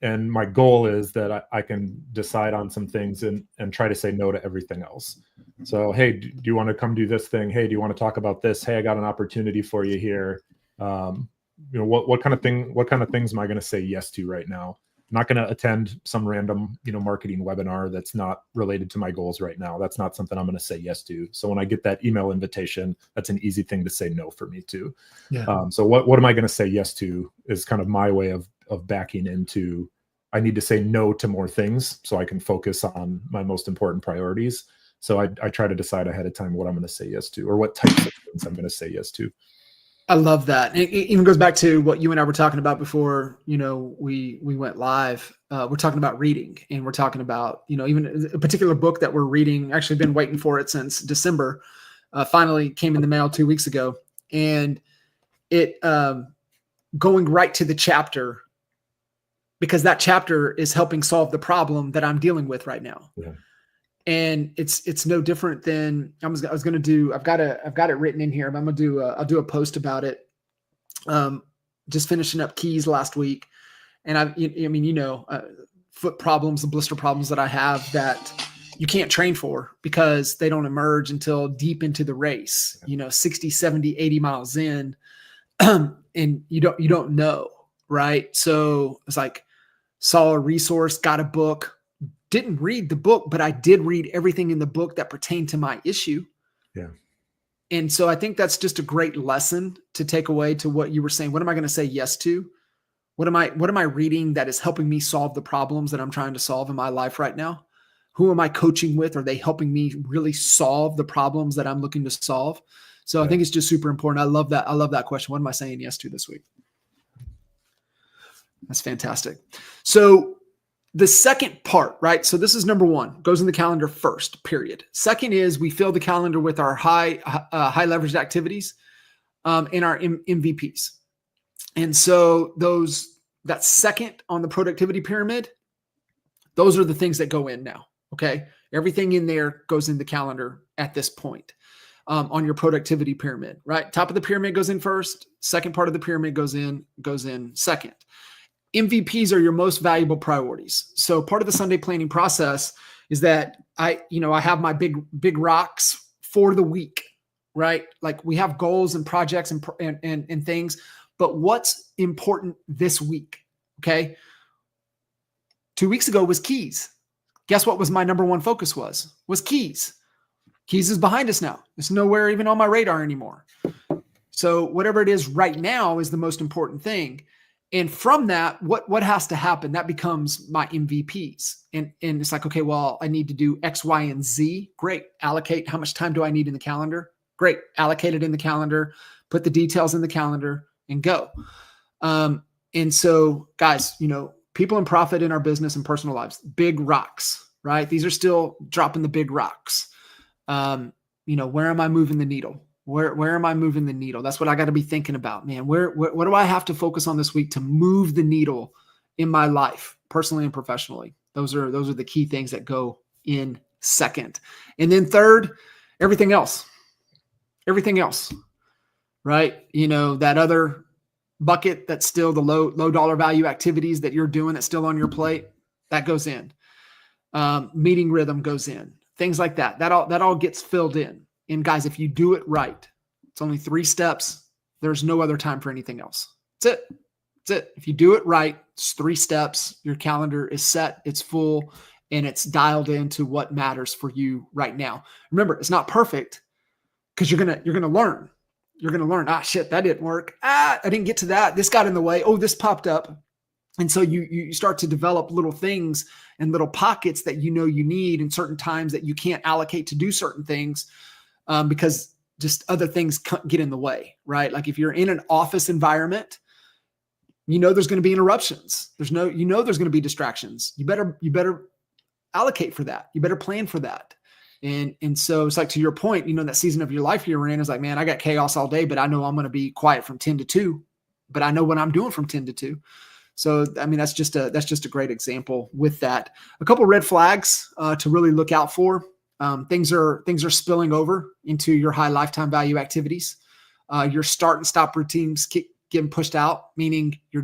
And my goal is that I can decide on some things and try to say no to everything else. So, hey, do you want to come do this thing? Hey, do you want to talk about this? Hey, I got an opportunity for you here. What kind of things am I going to say yes to right now? I'm not going to attend some random, marketing webinar that's not related to my goals right now. That's not something I'm going to say yes to. So when I get that email invitation, that's an easy thing to say no for me too. Yeah. So what am I going to say yes to is kind of my way of backing into, I need to say no to more things so I can focus on my most important priorities. So I try to decide ahead of time what I'm going to say yes to, or what types of things I'm going to say yes to. I love that. It even goes back to what you and I were talking about before, we went live. We're talking about reading, and we're talking about, even a particular book that we're reading. Actually been waiting for it since December. Finally came in the mail 2 weeks ago, and it going right to the chapter because that chapter is helping solve the problem that I'm dealing with right now. Yeah. And it's no different than I was going to do. I've got it written in here. I'm going to do I'll do a post about it. Just finishing up keys last week. And I mean, foot problems, the blister problems that I have that you can't train for because they don't emerge until deep into the race, 60, 70, 80 miles in. And you don't know. Right. So it's like, saw a resource, got a book, didn't read the book, but I did read everything in the book that pertained to my issue. Yeah. And so I think that's just a great lesson to take away to what you were saying. What am I going to say yes to? What am I reading that is helping me solve the problems that I'm trying to solve in my life right now? Who am I coaching with? Are they helping me really solve the problems that I'm looking to solve? So I think it's just super important. I love that. I love that question. What am I saying yes to this week? That's fantastic. So the second part, right? So this is number one, goes in the calendar first, period. Second is we fill the calendar with our high leveraged activities and our MVPs. And so that second on the productivity pyramid, those are the things that go in now. Okay. Everything in there goes in the calendar at this point on your productivity pyramid, right? Top of the pyramid goes in first. Second part of the pyramid goes in second. MVPs are your most valuable priorities. So part of the Sunday planning process is that I have my big rocks for the week, right? Like we have goals and projects and things, but what's important this week? Okay. 2 weeks ago was keys. Guess what was my number one focus was keys. Keys is behind us now. It's nowhere even on my radar anymore. So whatever it is right now is the most important thing. And from that, what has to happen? That becomes my MVPs. And it's like, okay, well, I need to do X, Y, and Z. Great. Allocate. How much time do I need in the calendar? Great. Allocate it in the calendar, put the details in the calendar and go. And so guys, people in profit in our business and personal lives, big rocks, right? These are still dropping the big rocks. Where am I moving the needle? Where am I moving the needle? That's what I got to be thinking about, man. What do I have to focus on this week to move the needle in my life, personally and professionally? Those are the key things that go in second. And then third, everything else, right? That other bucket that's still the low dollar value activities that you're doing that's still on your plate, that goes in. Meeting rhythm goes in. Things like that. That all gets filled in. And guys, if you do it right, it's only 3 steps. There's no other time for anything else. That's it. If you do it right, it's 3 steps. Your calendar is set, it's full, and it's dialed into what matters for you right now. Remember, it's not perfect because you're gonna learn. You're gonna learn. Shit, that didn't work. I didn't get to that. This got in the way. Oh, this popped up. And so you start to develop little things and little pockets that you need in certain times that you can't allocate to do certain things. Because just other things get in the way, right? Like if you're in an office environment, there's going to be interruptions. There's going to be distractions. You better allocate for that. You better plan for that. And so it's like, to your point, that season of your life you're in is like, man, I got chaos all day, but I know I'm going to be quiet from 10 to 2, but I know what I'm doing from 10 to 2. So, I mean, that's just a great example with that. A couple red flags to really look out for. Things are spilling over into your high lifetime value activities. Your start and stop routines keep getting pushed out, meaning your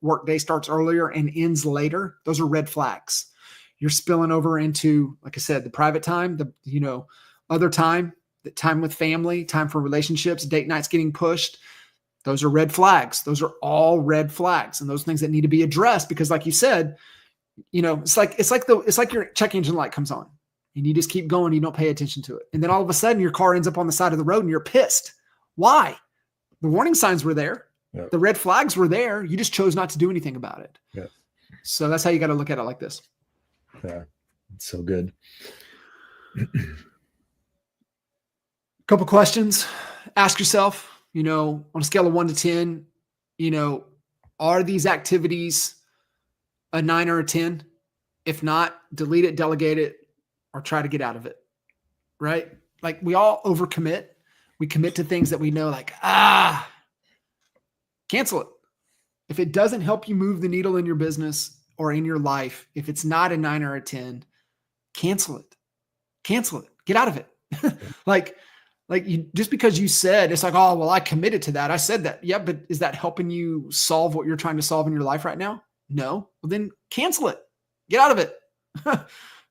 work day starts earlier and ends later. Those are red flags. You're spilling over into, like I said, the private time, other time, the time with family, time for relationships, date nights getting pushed. Those are red flags. Those are all red flags, and those things that need to be addressed because, like you said, it's like your check engine light comes on. And you just keep going. You don't pay attention to it. And then all of a sudden your car ends up on the side of the road and you're pissed. Why? The warning signs were there. Yep. The red flags were there. You just chose not to do anything about it. Yep. So that's how you got to look at it like this. Yeah. It's so good. Couple questions. Ask yourself, on a scale of 1 to 10, are these activities a 9 or a 10? If not, delete it, delegate it, or try to get out of it, right? Like we all overcommit. We commit to things that we know, like, cancel it. If it doesn't help you move the needle in your business or in your life, if it's not a 9 or a 10, cancel it. Cancel it. Get out of it. like you, just because you said, it's like, oh, well, I committed to that. I said that. Yeah, but is that helping you solve what you're trying to solve in your life right now? No. Well, then cancel it. Get out of it.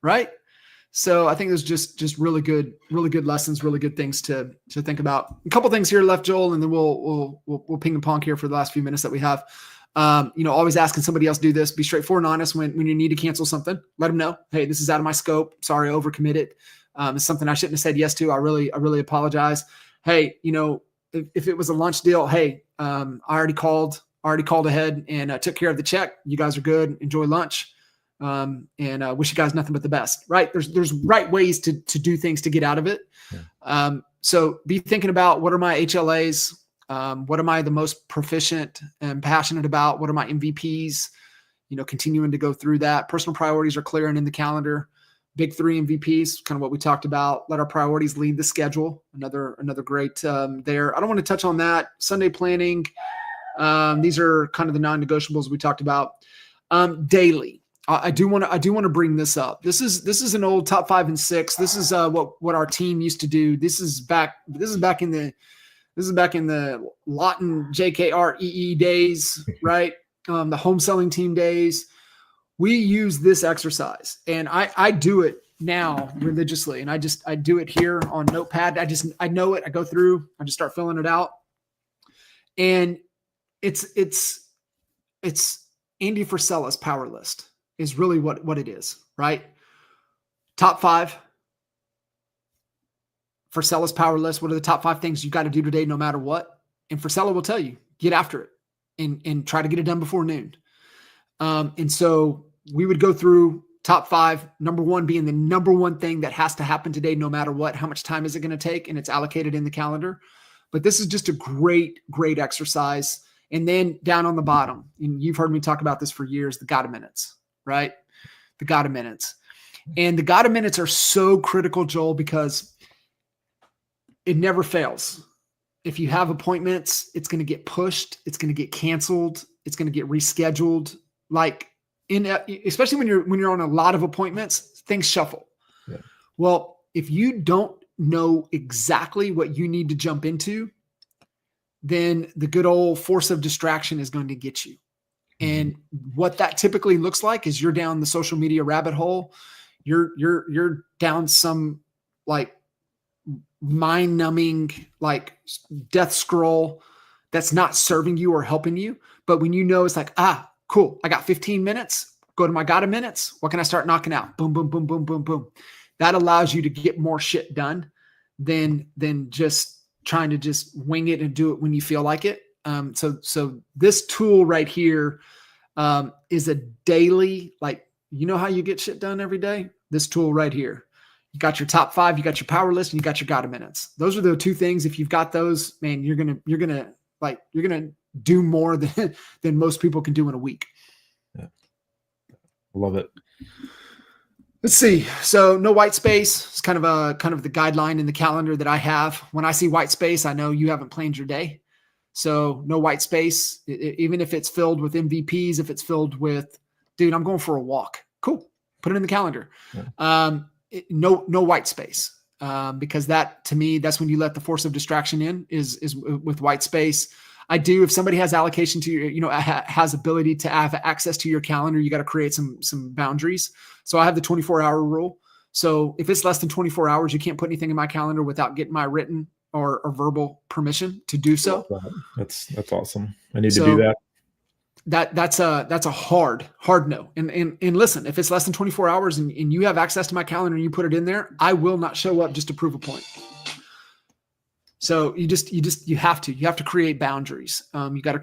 Right? So I think there's just really good lessons, really good things to think about. A couple things here left, Joel, and then we'll ping and pong here for the last few minutes that we have. Always asking somebody else do this. Be straightforward and honest when you need to cancel something. Let them know, hey, this is out of my scope. Sorry, I overcommitted. It's something I shouldn't have said yes to. I really apologize. Hey, if it was a lunch deal, hey, I already called ahead and took care of the check. You guys are good. Enjoy lunch. And wish you guys nothing but the best, right? There's right ways to do things to get out of it. Yeah. So be thinking about, what are my HLAs? What am I the most proficient and passionate about? What are my MVPs? Continuing to go through that. Personal priorities are clear and in the calendar. Big 3 MVPs, kind of what we talked about. Let our priorities lead the schedule. Another great there. I don't want to touch on that. Sunday planning. These are kind of the non-negotiables we talked about. Daily. I do want to bring this up. This is an old top 5 and 6. This is what our team used to do. This is back in the Lawton JKREE days, right? The home selling team days. We use this exercise, and I do it now religiously, and I do it here on Notepad. I know it. I go through. I just start filling it out, and it's Andy Frisella's power list is really what it is, right? Top 5. Frisella's power list. What are the top 5 things you got to do today, no matter what? And Frisella will tell you, get after it and try to get it done before noon. And so we would go through top 5, number 1 being the number 1 thing that has to happen today, no matter what. How much time is it going to take? And it's allocated in the calendar. But this is just a great exercise. And then down on the bottom, and you've heard me talk about this for years, the gotta minutes, right? The gotta minutes. And the gotta minutes are so critical, Joel, because it never fails. If you have appointments, it's going to get pushed. It's going to get canceled. It's going to get rescheduled. Especially when you're on a lot of appointments, things shuffle. Yeah. Well, if you don't know exactly what you need to jump into, then the good old force of distraction is going to get you. And what that typically looks like is you're down the social media rabbit hole. You're down some mind-numbing, death scroll that's not serving you or helping you. But when it's like, cool, I got 15 minutes, go to my gotta minutes. What can I start knocking out? Boom, boom, boom, boom, boom, boom. That allows you to get more shit done than just trying to just wing it and do it when you feel like it. So this tool right here is a daily, how you get shit done every day? This tool right here. You got your top 5, you got your power list, and you got your gotta minutes. Those are the 2 things. If you've got those, man, you're gonna do more than most people can do in a week. Yeah. Love it. Let's see. So no white space. It's kind of the guideline in the calendar that I have. When I see white space, I know you haven't planned your day. So no white space, even if it's filled with MVPs, if it's filled with, dude, I'm going for a walk. Cool. Put it in the calendar. Yeah. No white space. Because that, to me, that's when you let the force of distraction in is with white space. I do. If somebody has allocation to your, has ability to have access to your calendar, you got to create some boundaries. So I have the 24-hour rule. So if it's less than 24 hours, you can't put anything in my calendar without getting my written or verbal permission to do so. That's awesome. I need to do that. That's a hard no. And listen, if it's less than 24 hours and you have access to my calendar and you put it in there, I will not show up just to prove a point. So you have to create boundaries. You got to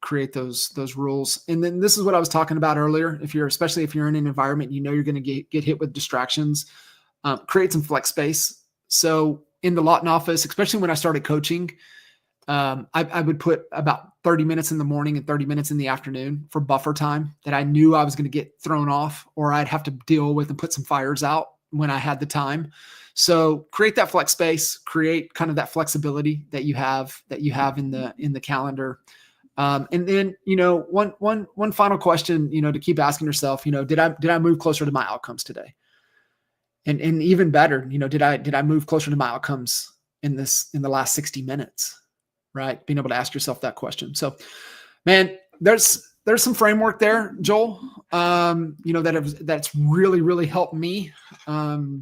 create those rules. And then this is what I was talking about earlier. Especially if you're in an environment, you're going to get hit with distractions, create some flex space. So in the Lawton office, especially when I started coaching, I would put about 30 minutes in the morning and 30 minutes in the afternoon for buffer time that I knew I was going to get thrown off or I'd have to deal with and put some fires out when I had the time. So create that flex space, create kind of that flexibility that you have in the calendar. And then, one final question, to keep asking yourself, did I move closer to my outcomes today? And even better, did I move closer to my outcomes in the last 60 minutes, right? Being able to ask yourself that question. So, man, there's some framework there, Joel, that's really, really helped me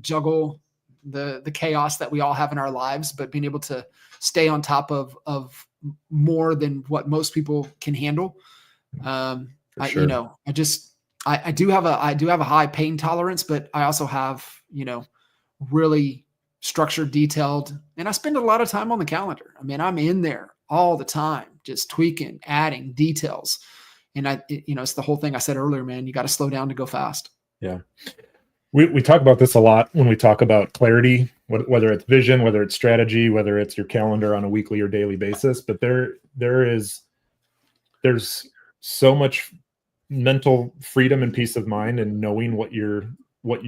juggle the chaos that we all have in our lives, but being able to stay on top of more than what most people can handle. Sure. I do have a high pain tolerance, but I also have, really structured, detailed, and I spend a lot of time on the calendar. I mean, I'm in there all the time, just tweaking, adding details. And it's the whole thing I said earlier, man, you got to slow down to go fast. Yeah. We talk about this a lot when we talk about clarity, whether it's vision, whether it's strategy, whether it's your calendar on a weekly or daily basis. But there's so much mental freedom and peace of mind in knowing what you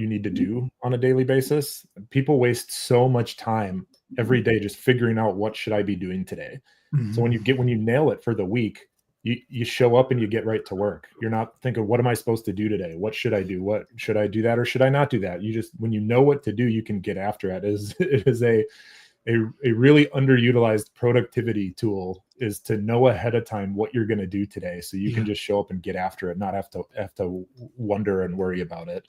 need to do on a daily basis. People waste so much time every day just figuring out what should I be doing today. Mm-hmm. So when you nail it for the week, you show up and you get right to work. You're not thinking, what am I supposed to do today? What should I do? What should I do that or should I not do that? When you know what to do, you can get after it. It is a really underutilized productivity tool, is to know ahead of time what you're going to do today. So you can just show up and get after it, not have to wonder and worry about it.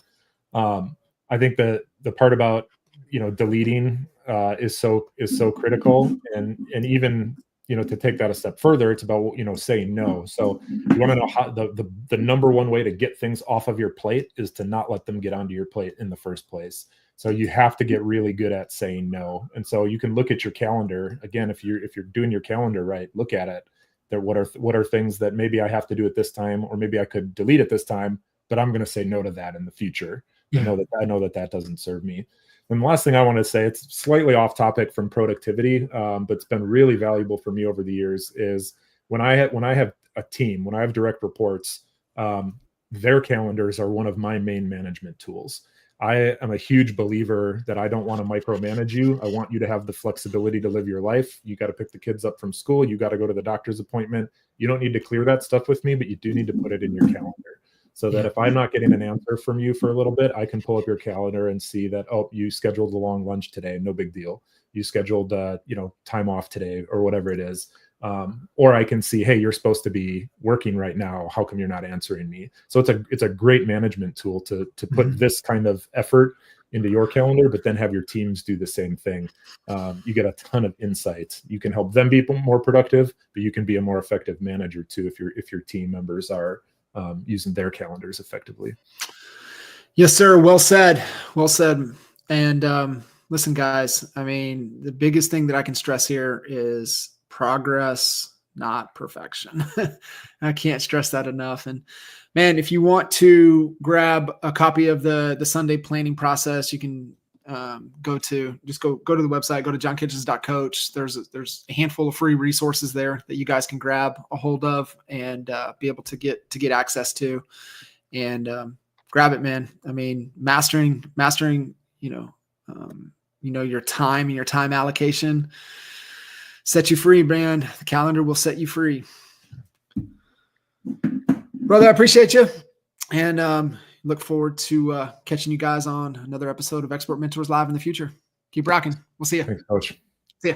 I think the part about, deleting is so critical, and even, to take that a step further, it's about, saying no. So you want to know how the number one way to get things off of your plate is to not let them get onto your plate in the first place. So you have to get really good at saying no. And so you can look at your calendar again. If you're doing your calendar right, look at it. What are things that maybe I have to do at this time, or maybe I could delete at this time, but I'm going to say no to that in the future. Yeah. I know that doesn't serve me. And the last thing I want to say, it's slightly off topic from productivity, but it's been really valuable for me over the years, is when I have a team, when I have direct reports, their calendars are one of my main management tools. I am a huge believer that I don't want to micromanage you. I want you to have the flexibility to live your life. You got to pick the kids up from school. You got to go to the doctor's appointment. You don't need to clear that stuff with me, but you do need to put it in your calendar. So that if I'm not getting an answer from you for a little bit, I can pull up your calendar and see that, oh, you scheduled a long lunch today. No big deal. You scheduled, time off today, or whatever it is. Or I can see, hey, you're supposed to be working right now. How come you're not answering me? So it's a great management tool to put this kind of effort into your calendar, but then have your teams do the same thing. You get a ton of insights. You can help them be more productive, but you can be a more effective manager too if your team members are using their calendars effectively. Yes, sir. Well said. Well said. And listen, guys, I mean, the biggest thing that I can stress here is progress, not perfection. I can't stress that enough. And man, if you want to grab a copy of the Sunday planning process, you can go to the website, go to johnkitchens.coach. There's a handful of free resources there that you guys can grab a hold of and be able to get access to, and grab it, man. I mean, mastering, your time and your time allocation set you free, man. The calendar will set you free. Brother, I appreciate you. And look forward to catching you guys on another episode of Expert Mentors Live in the future. Keep rocking. We'll see you. Thanks, Coach. See ya.